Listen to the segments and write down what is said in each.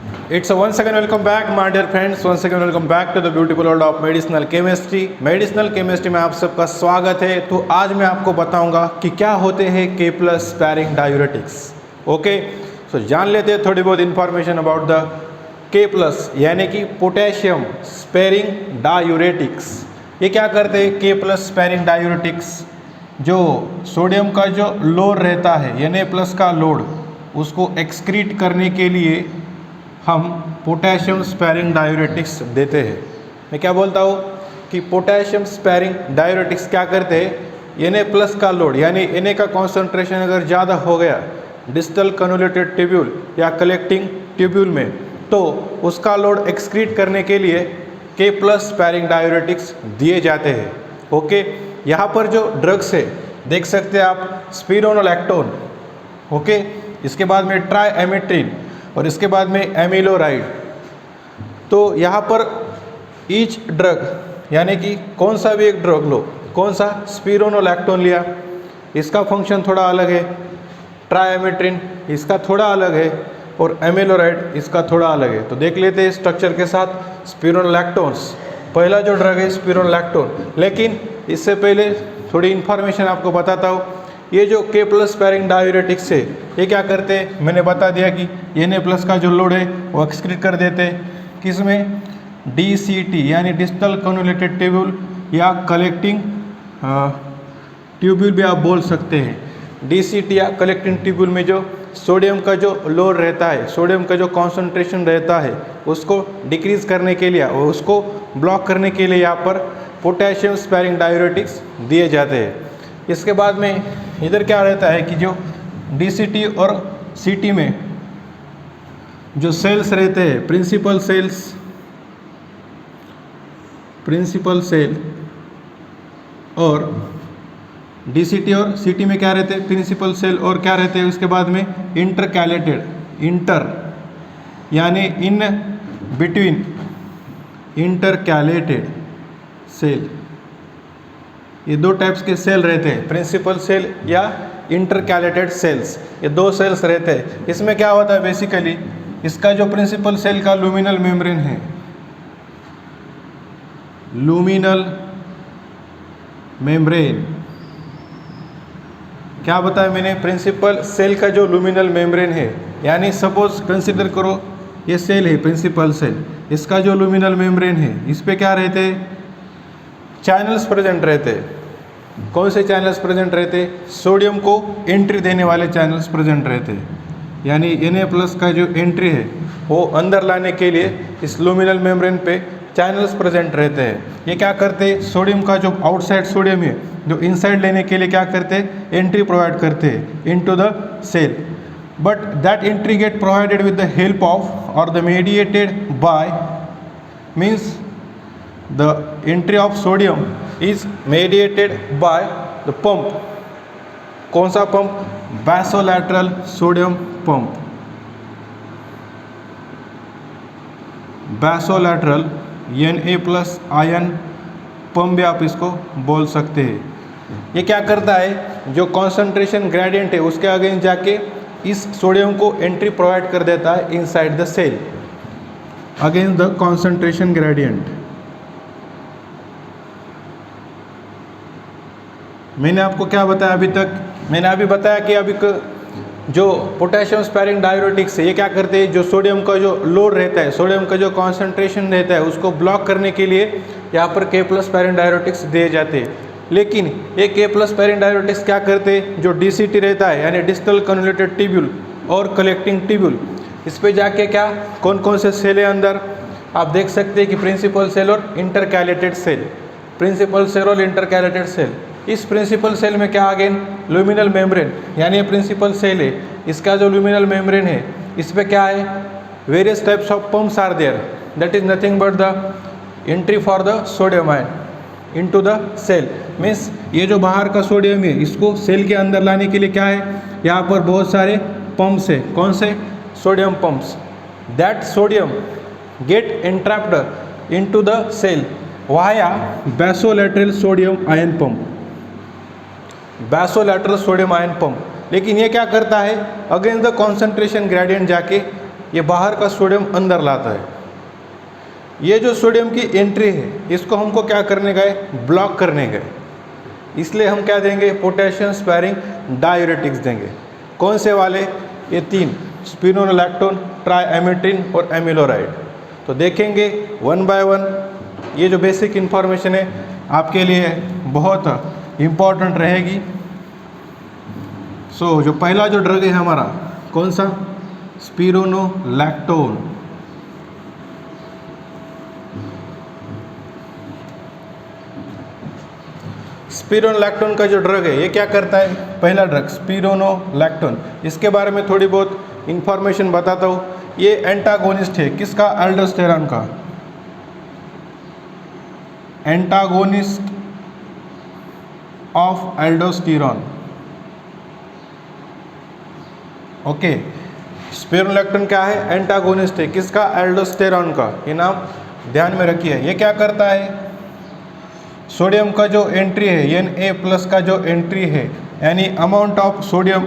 It's a once again welcome back my dear friends, once again welcome back to the beautiful world of medicinal chemistry. Medicinal chemistry में आप सबका स्वागत है। तो आज मैं आपको बताऊंगा कि क्या होते हैं के प्लस स्पैरिंग डायूरेटिक्स। ओके, सो जान लेते हैं थोड़ी बहुत इंफॉर्मेशन अबाउट द के प्लस यानी कि पोटेशियम स्पैरिंग डायूरेटिक्स। ये क्या करते हैं के प्लस स्पैरिंग डायूरेटिक्स? जो सोडियम का जो लोड रहता है Na+ का लोड, उसको एक्सक्रीट करने के लिए हम पोटेशियम स्पैरिंग डायूरेटिक्स देते हैं। मैं क्या बोलता हूँ कि पोटेशियम स्पैरिंग डायूरेटिक्स क्या करते हैं, Na+ का लोड यानी Na का कॉन्सेंट्रेशन अगर ज़्यादा हो गया डिस्टल कन्वोल्यूटेड ट्यूब्यूल या कलेक्टिंग ट्यूब्यूल में, तो उसका लोड एक्सक्रीट करने के लिए के प्लस स्पैरिंग डायूरेटिक्स दिए जाते हैं। ओके, यहाँ पर जो ड्रग्स है देख सकते हैं आप, स्पिरोनोलैक्टोन, ओके, इसके बाद में ट्राइएमेट्रिन और इसके बाद में एमिलोराइड। तो यहाँ पर ईच ड्रग यानी कि कौन सा भी एक ड्रग लो, कौन सा, स्पिरोनोलैक्टोन लिया, इसका फंक्शन थोड़ा अलग है, ट्राइएमेट्रिन इसका थोड़ा अलग है और एमिलोराइड इसका थोड़ा अलग है। तो देख लेते हैं स्ट्रक्चर के साथ। स्पिरोनोलैक्टोन्स पहला जो ड्रग है स्पिरोनोलैक्टोन, लेकिन इससे पहले थोड़ी इन्फॉर्मेशन आपको बताता हूँ। ये जो के प्लस स्पैरिंग डायूरेटिक्स है ये क्या करते हैं, मैंने बता दिया कि Na+ का जो लोड है वो एक्सक्रीट कर देते हैं किसमें, DCT यानी डिस्टल कन्वोल्यूटेड ट्यूब्यूल या कलेक्टिंग ट्यूब्यूल भी आप बोल सकते हैं। DCT या कलेक्टिंग ट्यूब्यूल में जो सोडियम का जो लोड रहता है, सोडियम का जो कॉन्सेंट्रेशन रहता है, उसको डिक्रीज़ करने के लिए और उसको ब्लॉक करने के लिए यहाँ पर पोटेशियम स्पैरिंग डायूरेटिक्स दिए जाते हैं। इसके बाद में इधर क्या रहता है कि जो DCT और CT में जो सेल्स रहते हैं, प्रिंसिपल सेल और DCT और CT में क्या रहते हैं, प्रिंसिपल सेल और क्या रहते हैं, उसके बाद में इंटर यानी इन बिटवीन इंटरकैलेटेड सेल। ये दो टाइप्स के सेल रहते हैं, प्रिंसिपल सेल या इंटरकैलेटेड सेल्स, ये दो सेल्स रहते हैं। इसमें क्या होता है बेसिकली, इसका जो प्रिंसिपल सेल का लुमिनल मेम्ब्रेन है, लुमिनल मेम्ब्रेन, क्या बताया मैंने, प्रिंसिपल सेल का जो लुमिनल मेम्ब्रेन है, यानी सपोज कंसिडर करो ये सेल है प्रिंसिपल सेल, इसका जो लुमिनल मेम्ब्रेन है इस पे क्या रहते हैं, चैनल्स प्रेजेंट रहते हैं। कौन से चैनल्स प्रेजेंट रहते हैं, सोडियम को एंट्री देने वाले चैनल्स प्रेजेंट रहते हैं। यानी Na+ का जो एंट्री है वो अंदर लाने के लिए इस लुमिनल मेम्ब्रेन पे चैनल्स प्रेजेंट रहते हैं। ये क्या करते हैं, सोडियम का जो आउटसाइड सोडियम है जो इनसाइड लेने के लिए क्या करते हैं, एंट्री प्रोवाइड करते हैं into the cell. But that entry get provided with the help of और the mediated by, means the entry of sodium is mediated by the pump। कौन सा pump, basolateral sodium pump, basolateral Na+ ion pump भी आप इसको बोल सकते हैं। ये क्या करता है, जो कॉन्सेंट्रेशन ग्रेडियंट है उसके अगेंस्ट जाके इस सोडियम को एंट्री प्रोवाइड कर देता है inside the cell against the concentration gradient. मैंने आपको क्या बताया अभी तक, मैंने अभी बताया कि अभी जो पोटेशियम स्पैरिंग डायूरेटिक्स है ये क्या करते हैं, जो सोडियम का जो लोड रहता है, सोडियम का जो कॉन्सेंट्रेशन रहता है उसको ब्लॉक करने के लिए यहाँ पर के प्लस स्पैरिंग डायूरेटिक्स दिए जाते हैं। लेकिन ये के प्लस स्पैरिंग डायूरेटिक्स क्या करते हैं, जो DCT रहता है यानी डिस्टल कन्वोल्यूटेड ट्यूब्यूल और कलेक्टिंग ट्यूब्यूल, इस पर जाके क्या कौन कौन से सेल है अंदर, आप देख सकते हैं कि प्रिंसिपल सेल और इंटरकैलेटेड सेल, प्रिंसिपल सेल और इंटरकैलेटेड सेल। इस प्रिंसिपल सेल में क्या अगेन लुमिनल मेम्ब्रेन, यानी ये प्रिंसिपल सेल है, इसका जो लुमिनल मेम्ब्रेन है इस पे क्या है, various types of pumps are there, that is nothing but the entry for the sodium ion into the cell. Means ये जो बाहर का सोडियम है इसको सेल के अंदर लाने के लिए क्या है, यहाँ पर बहुत सारे पंप्स है। कौन से, sodium pumps. That sodium get entrapped into the cell via basolateral sodium ion pump, basolateral sodium ion pump. लेकिन ये क्या करता है, अगेंस्ट द कॉन्सेंट्रेशन ग्रेडियंट जाके ये बाहर का सोडियम अंदर लाता है। ये जो सोडियम की एंट्री है इसको हमको क्या करने गए, ब्लॉक करने गए, इसलिए हम क्या देंगे, पोटेशियम स्पेयरिंग डायूरेटिक्स देंगे। कौन से वाले, ये 3, स्पिरोनोलैक्टोन, ट्राइएमिट्रिन और एमिलोराइड। तो देखेंगे वन बाय वन। ये जो बेसिक इन्फॉर्मेशन है आपके लिए बहुत इम्पॉर्टेंट रहेगी। सो जो पहला जो ड्रग है हमारा कौन सा, स्पिरोनोलैक्टोन। स्पिरोनोलैक्टोन का जो ड्रग है ये क्या करता है, पहला ड्रग स्पिरोनोलैक्टोन, इसके बारे में थोड़ी बहुत इंफॉर्मेशन बताता हूँ। ये एंटागोनिस्ट है किसका, एल्डोस्टेरॉन का, antagonist of aldosterone. Okay, spironolactone क्या है, एंटागोनिस्ट है किसका, एल्डोस्टेरॉन का। ये नाम ध्यान में रखिए। ये क्या करता है, सोडियम का जो एंट्री है Na+ का जो एंट्री है, यानी amount of sodium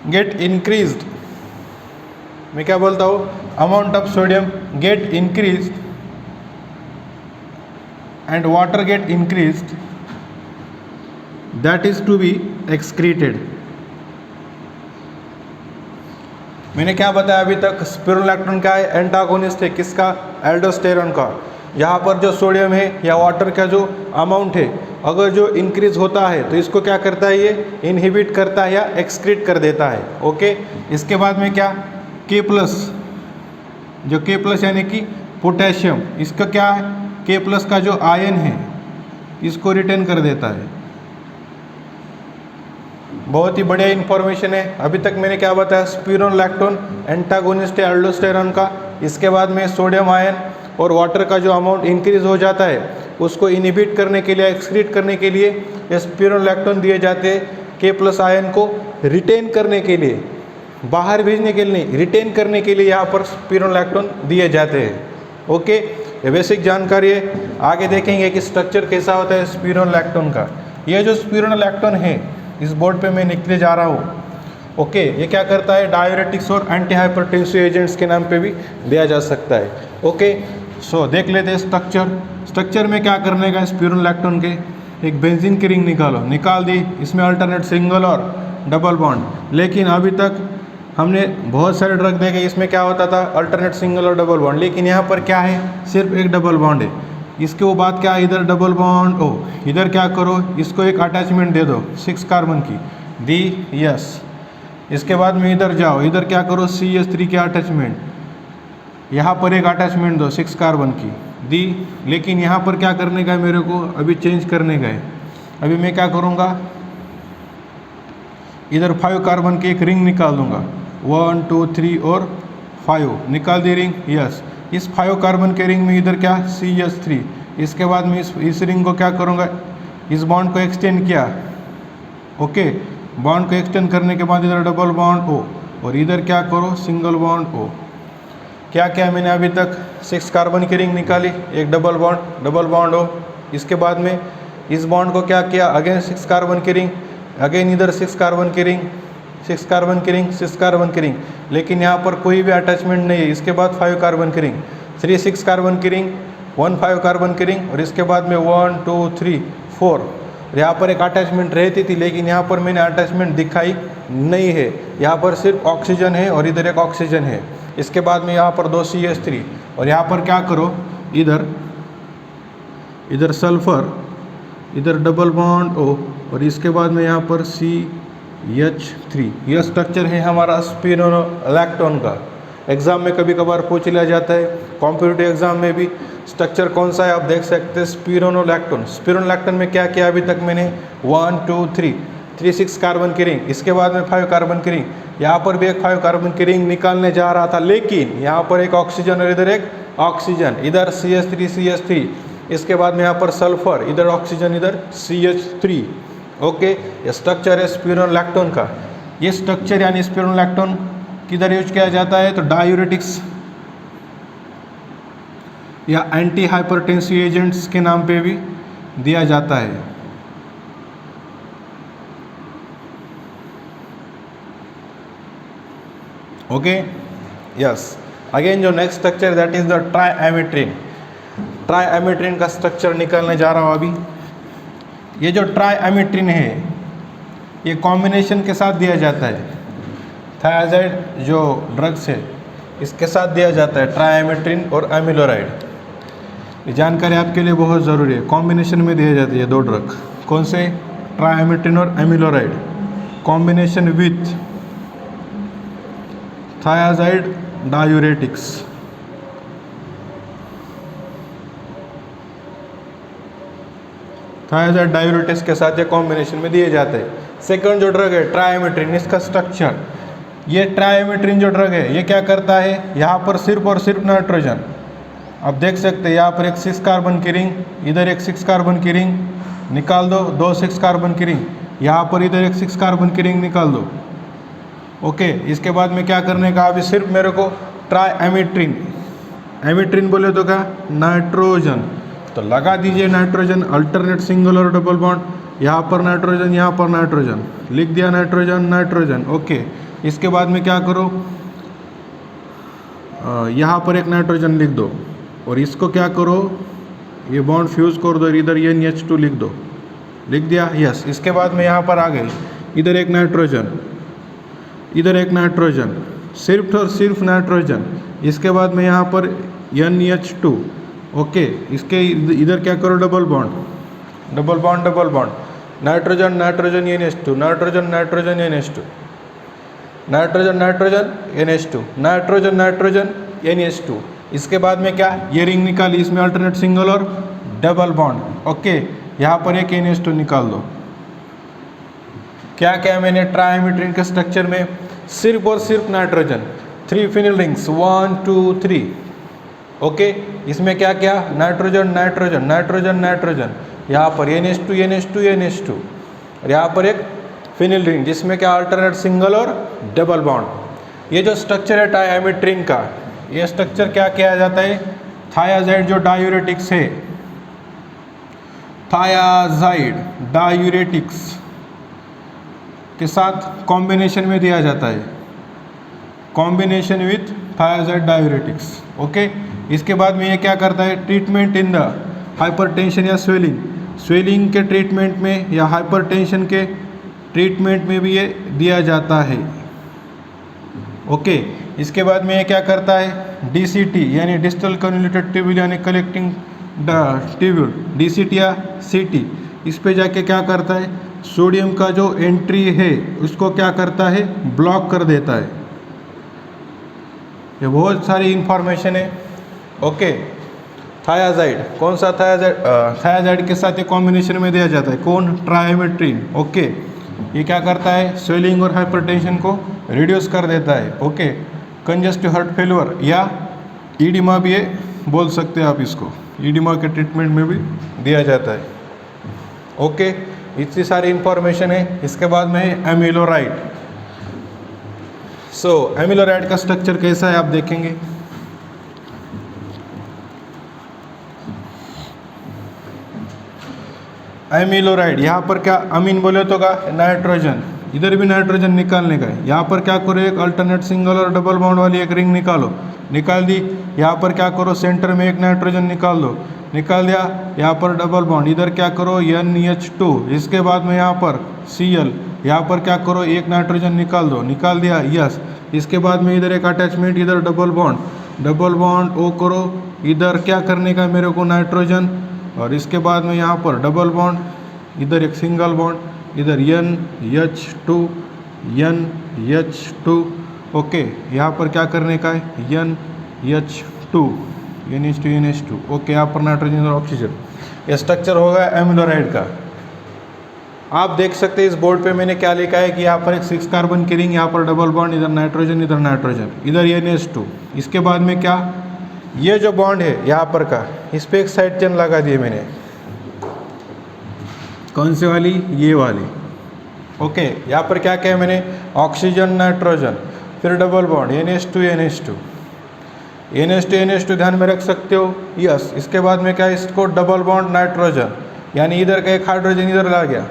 get increased, मैं क्या बोलता हूँ, amount of sodium get increased and water get increased, that is to be excreted. मैंने क्या बताया अभी तक, स्पिरोनोलैक्टोन क्या है, एंटागोनिस्ट है किसका, एल्डोस्टेरॉन का। यहाँ पर जो सोडियम है या वाटर का जो अमाउंट है अगर जो इंक्रीज होता है तो इसको क्या करता है, ये इनहिबिट करता है या एक्सक्रीट कर देता है। ओके, इसके बाद में क्या, K+, जो K+ यानी कि पोटेशियम, इसका क्या है, K+ का जो आयन है इसको रिटेन कर देता है। बहुत ही बढ़िया इन्फॉर्मेशन है। अभी तक मैंने क्या बताया, स्पिरोनोलैक्टोन एंटागोनिस्ट है एल्डोस्टेरॉन का। इसके बाद में सोडियम आयन और वाटर का जो अमाउंट इंक्रीज हो जाता है उसको इनहिबिट करने के लिए, एक्सक्रीट करने के लिए ये स्पिरोनोलैक्टोन दिए जाते हैं। K+ आयन को रिटेन करने के लिए, बाहर भेजने के लिए नहीं, रिटेन करने के लिए यहाँ पर स्पिरोनोलैक्टोन दिए जाते हैं। ओके, ये बेसिक जानकारी है। आगे देखेंगे कि स्ट्रक्चर कैसा होता है स्पिरोनोलैक्टोन का। ये जो स्पिरोनोलैक्टोन है इस बोर्ड पे मैं लिखने जा रहा हूँ। ओके, ये क्या करता है, डायूरेटिक्स और एंटी हाइपरटेंसिव एजेंट्स के नाम पे भी दिया जा सकता है। ओके, सो देख लेते हैं स्ट्रक्चर में क्या करने का, स्पिरोनोलैक्टोन के एक बेंजीन की रिंग निकाल दी, इसमें अल्टरनेट सिंगल और डबल बॉन्ड। लेकिन अभी तक हमने बहुत सारे ड्रग देखे, इसमें क्या होता था, अल्टरनेट सिंगल और डबल बॉन्ड, लेकिन यहाँ पर क्या है, सिर्फ एक डबल बॉन्ड है। इसके बाद क्या, इधर डबल बॉन्ड, इधर क्या करो, इसको एक अटैचमेंट दे दो 6 कार्बन की, दी यस। इसके बाद में इधर जाओ, इधर क्या करो, CH3 के अटैचमेंट, यहाँ पर एक अटैचमेंट दो 6 कार्बन की, दी। लेकिन यहाँ पर क्या करने का है मेरे को, अभी चेंज करने का है। अभी मैं क्या करूँगा, इधर 5 कार्बन की एक रिंग निकाल दूँगा, 1 2 3 और 5, निकाल दी रिंग, यस। इस 5 कार्बन के रिंग में इधर क्या, CH3। इसके बाद में इस रिंग को क्या करूँगा, इस बॉन्ड को एक्सटेंड किया। ओके, बॉन्ड को एक्सटेंड करने के बाद इधर डबल बॉन्ड O, और इधर क्या करो, सिंगल बॉन्ड O। क्या क्या मैंने अभी तक 6 कार्बन की रिंग निकाली, एक डबल बॉन्ड O। इसके बाद में इस बॉन्ड को क्या किया, अगेन 6 कार्बन की रिंग, अगेन इधर 6 कार्बन की रिंग, 6 कार्बन की रिंग, 6 कार्बन की रिंग, लेकिन यहाँ पर कोई भी अटैचमेंट नहीं है। इसके बाद 5 कार्बन की रिंग, 3 6 कार्बन की रिंग, 1 5 कार्बन की रिंग, और इसके बाद में 1 2 3 4। यहाँ पर एक अटैचमेंट रहती थी, लेकिन यहाँ पर मैंने अटैचमेंट दिखाई नहीं है। यहाँ पर सिर्फ ऑक्सीजन है और इधर एक ऑक्सीजन है। इसके बाद में यहाँ पर 2 CH3, और यहाँ पर क्या करो, इधर सल्फर, इधर डबल बॉन्ड O, और इसके बाद में यहाँ पर CH3। यह स्ट्रक्चर है हमारा स्पिरोनोलैक्टोन का। एग्जाम में कभी कभार पूछ लिया जाता है, कॉम्पिटिटिव एग्जाम में भी, स्ट्रक्चर कौन सा है आप देख सकते हैं, स्पिरोनोलैक्टोन। स्पिरोनोलैक्टोन में क्या किया अभी तक मैंने, 1 2 3 6 कार्बन की रिंग, इसके बाद में 5 कार्बन की रिंग, यहाँ पर भी एक 5 कार्बन की रिंग निकालने जा रहा था, लेकिन यहाँ पर एक ऑक्सीजन और इधर एक ऑक्सीजन, इधर CH3, इसके बाद में यहाँ पर सल्फर, इधर ऑक्सीजन, इधर CH3। ओके, ये स्ट्रक्चर है स्पिरोनोलैक्टोन का। ये स्ट्रक्चर यानी स्पिरोनोलैक्टोन किधर यूज किया जाता है, तो डायूरेटिक्स या एंटी हाइपरटेंसिव एजेंट्स के नाम पे भी दिया जाता है। Okay, yes. अगेन जो next structure that is the triamterene. Triamterene का स्ट्रक्चर निकालने जा रहा हूँ अभी। ये जो ट्राइएमिट्रिन है ये कॉम्बिनेशन के साथ दिया जाता है। थायाजाइड जो ड्रग्स है इसके साथ दिया जाता है, ट्राइएमिट्रिन और एमिलोराइड। ये जानकारी आपके लिए बहुत ज़रूरी है। कॉम्बिनेशन में दिए जाते हैं दो ड्रग, कौन से? ट्राइएमिट्रिन और amiloride, combination with thiazide diuretics. Thiazide diuretics के साथ ये कॉम्बिनेशन में दिए जाते हैं। सेकंड जो ड्रग है ट्राइएमिट्रिन, इसका स्ट्रक्चर, ये ट्राइएमिट्रिन जो ड्रग है ये क्या करता है, यहाँ पर सिर्फ और सिर्फ नाइट्रोजन, आप देख सकते हैं यहाँ पर एक 6 कार्बन की रिंग, इधर एक 6 कार्बन की रिंग निकाल दो, 2 6 कार्बन की रिंग, यहाँ पर इधर एक 6 कार्बन की रिंग निकाल दो। ओके, इसके बाद में क्या करने का, अभी सिर्फ मेरे को ट्राइएमिट्रिन, एमिट्रिन बोले तो क्या, नाइट्रोजन, तो लगा दीजिए नाइट्रोजन, अल्टरनेट सिंगल और डबल बॉन्ड, यहाँ पर नाइट्रोजन, यहाँ पर नाइट्रोजन, लिख दिया नाइट्रोजन नाइट्रोजन। ओके, इसके बाद में क्या करो, यहाँ पर एक नाइट्रोजन लिख दो और इसको क्या करो, ये बॉन्ड फ्यूज कर दो, इधर NH2 लिख दो, लिख दिया, यस। इसके बाद में यहाँ पर आ गए, इधर एक नाइट्रोजन, इधर एक नाइट्रोजन, सिर्फ और सिर्फ नाइट्रोजन। इसके बाद में यहाँ पर NH2, ओके, इसके इधर क्या करो, double bond, double bond, double bond, nitrogen nitrogen NH2, nitrogen nitrogen NH2, nitrogen nitrogen NH2, nitrogen nitrogen NH2। इसके बाद में क्या, ये रिंग निकाली, इसमें अल्टरनेट सिंगल और डबल बॉन्ड। ओके, यहाँ पर एक NH2 निकाल दो। क्या क्या मैंने ट्राइएमिट्रिन के स्ट्रक्चर में, सिर्फ और सिर्फ नाइट्रोजन, 3 फिनिल रिंग्स, 1 2 3। ओके, इसमें क्या क्या, नाइट्रोजन नाइट्रोजन नाइट्रोजन नाइट्रोजन, यहाँ पर NH2 NH2 NH2, और यहाँ पर एक फिनिल रिंग जिसमें क्या, अल्टरनेट सिंगल और डबल बॉन्ड। ये जो स्ट्रक्चर है ट्राइएमिट्रिन का, ये स्ट्रक्चर क्या किया जाता है, थायाजाइड जो डायूरेटिक्स है, थायाजाइड डायूरेटिक्स के साथ कॉम्बिनेशन में दिया जाता है, combination with thiazide diuretics. Okay, इसके बाद में ये क्या करता है, ट्रीटमेंट इन द हाइपरटेंशन या स्वेलिंग, स्वेलिंग के ट्रीटमेंट में या हाइपरटेंशन के ट्रीटमेंट में भी ये दिया जाता है। ओके, इसके बाद में ये क्या करता है, DCT यानी डिस्टल कन्वोल्यूटेड ट्यूब्यूल यानी कलेक्टिंग ट्यूब्यूल, DCT या CT, इस पे जाके क्या करता है, सोडियम का जो एंट्री है उसको क्या करता है, ब्लॉक कर देता है। ये बहुत सारी इंफॉर्मेशन है। ओके, थायाजाइड, कौन सा थायाजाइड, थायाजाइड के साथ ये कॉम्बिनेशन में दिया जाता है, कौन, ट्राइएमिट्रिन। ओके, ये क्या करता है, स्वेलिंग और हाइपरटेंशन को रिड्यूस कर देता है। ओके, कंजेस्टिव हार्ट फेलियर या ईडिमा भी ये बोल सकते हैं आप इसको, ईडिमा के ट्रीटमेंट में भी दिया जाता है। ओके, इतनी सारी इंफॉर्मेशन है। इसके बाद में एमिलोराइड। सो एमिलोराइड का स्ट्रक्चर कैसा है आप देखेंगे। एमिलोराइड, यहाँ पर क्या, अमीन बोले तो का नाइट्रोजन, इधर भी नाइट्रोजन निकालने का है। यहाँ पर क्या करो, एक अल्टरनेट सिंगल और डबल बॉन्ड वाली एक रिंग निकालो, निकाल दी। यहाँ पर क्या करो, सेंटर में एक नाइट्रोजन निकाल दो, निकाल दिया। यहाँ पर डबल बॉन्ड, इधर क्या करो, NH2, इसके बाद में यहाँ पर Cl, यहाँ पर क्या करो, एक नाइट्रोजन निकाल दो, निकाल दिया, यस। इसके बाद में इधर एक अटैचमेंट, इधर double bond, double bond O करो, इधर क्या करने का मेरे को, नाइट्रोजन, और इसके बाद में यहाँ पर डबल बॉन्ड, इधर एक सिंगल बॉन्ड, इधर NH2 NH2। ओके, यहाँ पर क्या करने का है, NH2 NH2। ओके, यहाँ पर नाइट्रोजन और ऑक्सीजन। ये स्ट्रक्चर होगा एमिलोराइड का। आप देख सकते हैं इस बोर्ड पे मैंने क्या लिखा है कि यहाँ पर एक 6 कार्बन की रिंग, यहाँ पर डबल बॉन्ड, इधर नाइट्रोजन, इधर नाइट्रोजन, इधर NH2। इसके बाद में क्या, ये जो बॉन्ड है यहाँ पर का, इस पर एक साइड चेन लगा दिए मैंने, कौन सी वाली, ये वाली। ओके, यहाँ पर क्या किया मैंने, ऑक्सीजन नाइट्रोजन, फिर डबल बॉन्ड, NH2 NH2 ध्यान में रख सकते हो, यस। इसके बाद में क्या, इसको डबल बॉन्ड नाइट्रोजन, यानी इधर का एक हाइड्रोजन इधर ला गया,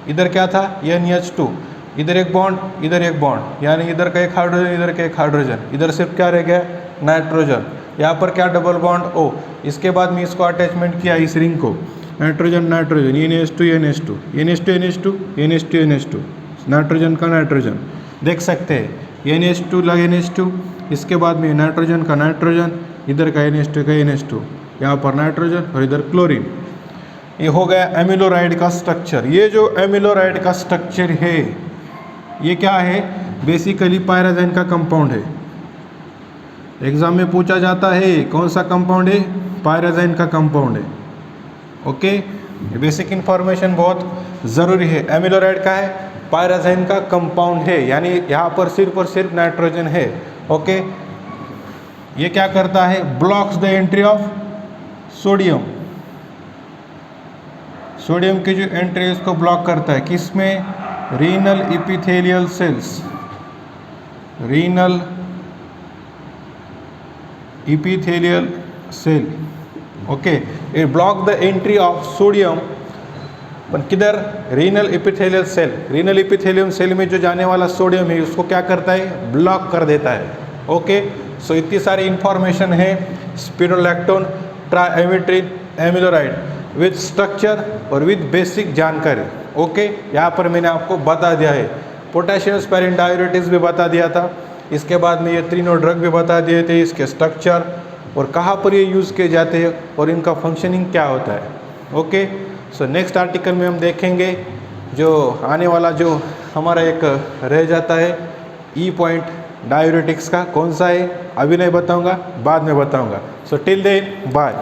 इधर क्या था, NH2, इधर एक बॉन्ड, इधर एक बॉन्ड, यानी इधर का एक हाइड्रोजन, इधर का एक हाइड्रोजन, इधर सिर्फ क्या रह गया, नाइट्रोजन। यहाँ पर क्या डबल बॉन्ड O। इसके बाद में इसको अटैचमेंट किया इस रिंग को, nitrogen nitrogen, NH2 NH2 NH2 NH2 NH2 NH2, nitrogen का नाइट्रोजन देख सकते हैं, NH2 लगा NH2, इसके बाद में नाइट्रोजन का नाइट्रोजन, इधर का NH2 का NH2, यहाँ पर नाइट्रोजन और इधर क्लोरीन। ये हो गया एमिलोराइड का स्ट्रक्चर। ये जो एमिलोराइड का स्ट्रक्चर है ये क्या है, बेसिकली पायराज़ाइन का कंपाउंड है। एग्जाम में पूछा जाता है कौन सा कंपाउंड है, पायराज़ाइन का कंपाउंड है। ओके, बेसिक इन्फॉर्मेशन बहुत ज़रूरी है। एमिलोराइड का है, पायराज़ाइन का कंपाउंड है, यानी यहाँ पर सिर्फ और सिर्फ नाइट्रोजन है। ओके, ये क्या करता है, blocks the entry of sodium. Sodium की जो एंट्री है इसको ब्लॉक करता है, किसमें, renal epithelial cells, renal epithelial cell. Okay, it block the entry of sodium, पर किधर, renal epithelial cell. Renal epithelium cell में जो जाने वाला सोडियम है उसको क्या करता है, ब्लॉक कर देता है। ओके, सो इतनी सारी इंफॉर्मेशन है स्पिरोलैक्टोन ट्राइएमिट्रिन एमिलोराइड विद स्ट्रक्चर और विद बेसिक जानकारी। ओके, यहाँ पर मैंने आपको बता दिया है, पोटेशियम स्पैरिन डायूरेटिक्स भी बता दिया था, इसके बाद में ये तीनों ड्रग भी बता दिए थे, इसके स्ट्रक्चर और कहाँ पर ये यूज़ किए जाते हैं और इनका फंक्शनिंग क्या होता है। ओके, सो नेक्स्ट आर्टिकल में हम देखेंगे जो आने वाला जो हमारा एक रह जाता है ई पॉइंट डायूरेटिक्स का, कौन सा है अभी नहीं बताऊंगा, बाद में बताऊंगा। So till then bye.